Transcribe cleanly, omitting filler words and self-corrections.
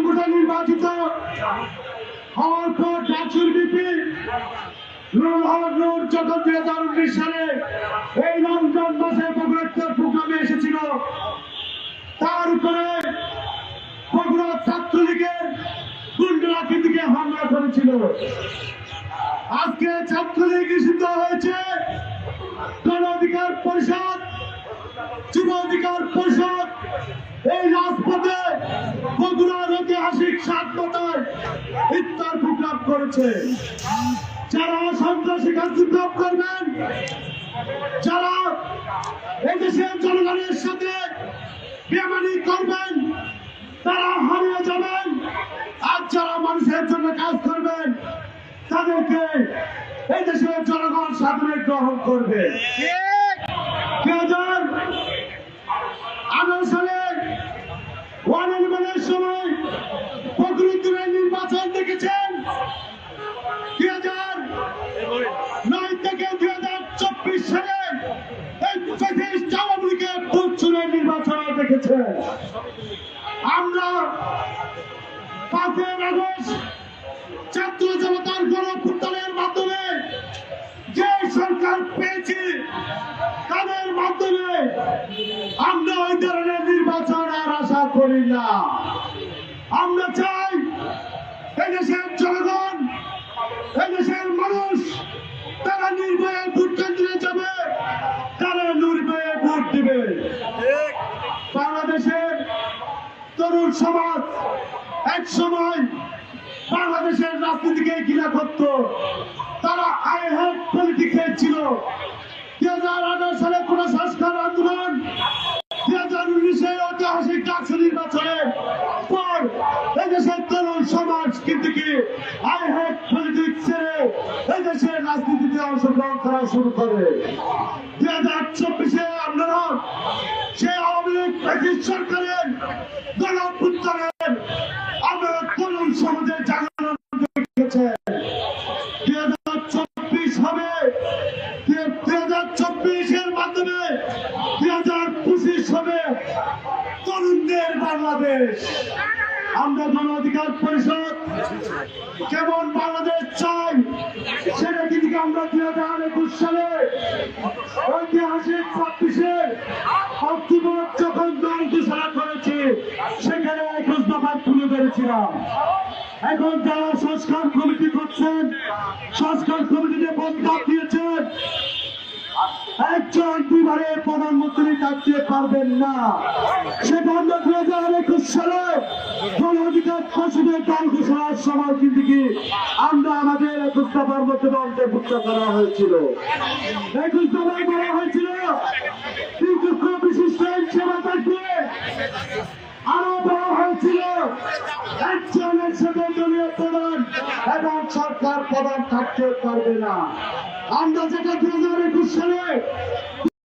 ভোটে নির্বাচিত হওয়ার পর ডাকসুর বিপি নূর যখন 2019 সালে এই রমজান মাসে বগুড়ার প্রোগ্রামে এসেছিল, তার উপরে বগুড়া ছাত্রলীগের গুন্ডারা দিকে হামলা করেছিল। আজকে ছাত্রলীগ নিষিদ্ধ হয়েছে, গণ অধিকার পরিষদ, যুব অধিকার পরিষদ এই রাজপথে বগুড়ার ঐতিহাসিক স্বাধীনতায় ইফতার প্রোগ্রাম করেছে। যারা সন্ত্রাসী কার্যক্রম করবেন, যারা এদেশের জনগণের সাথে বেমানি করবেন, তারা হারিয়ে যাবেন। আর যারা মানুষের জন্য কাজ করবেন, তাদেরকে এই দেশের জনগণ সাদরে গ্রহণ করবে। 2018 সালে 111 সময় বগুড়া নির্বাচন দেখেছেন। 2009 থেকে 2024 সালে আওয়ামী লীগের ভোট চুরের নির্বাচন দেখেছেন। আমরা 5 আগস্ট ছাত্র জনতার গণঅভ্যুত্থানের মাধ্যমে যে সরকার পেয়েছি, তাদের মাধ্যমে আমরা ওই ধরনের নির্বাচন আর আশা করি না। আমরা চাই এদেশের জনগণ, এদেশের মানুষ তারা নির্ভয়ে ভোট কেন্দ্রে যাবে, তারা নির্ভয়ে ভোট দিবে। বাংলাদেশের তরুণ সমাজ এক সময় বাংলাদেশের রাজনীতিকে ঘৃণা করত, তারা আই হেট পলিটিক্সে ছিল। 2018 সালে কোন সংস্কার আন্দোলন, 2019 ঐতিহাসিক ডাকসু নির্বাচনের পর এদেশের তরুণ সমাজ কিন্তু কি আই হেট পলিটিক্স ছেড়ে এদেশের রাজনীতিতে অংশগ্রহণ করা শুরু করে। 2024 আপনারা সেই আওয়ামী লীগ সরকারের গণঅভ্যুত্থানের আপনারা তরুণ সমাজের জাগরণ দেখেছেন। 2024 হবে, 2024 মাধ্যমে 2025 হবে তরুণদের বাংলাদেশ। আমরা গণ অধিকার পরিষদ কেমন বাংলাদেশ চাই, সেটা কিন্তু আমরা 2021 সালে ঐতিহাসিক 26 অক্টোবর যখন দল ঘোষণা করেছি, সেখানে 21 দফা তুলে ধরেছিলাম। এখন যারা সংস্কার কমিটি করছেন, সংস্কার কমিটিতে প্রস্তাব দিয়েছেন, একজন দুবারে প্রধানমন্ত্রী থাকতে পারবেন না। সেটা আমরা 2021 সালে গণ অধিকার পরিষদের দল ঘোষণার সময় কিন্তু কি আমরা আমাদের 21 দফার মধ্যে অন্তর্ভুক্ত করা হয়েছিল। 21 দফায় বলা হয়েছিল বিশিষ্ট সেবা থাকবে, আরো বলা হয়েছিল একজনের সাথে দলীয় প্রধান এবং সরকার প্রধান থাকতে পারবে না। আমরা যেটা 2021 সালে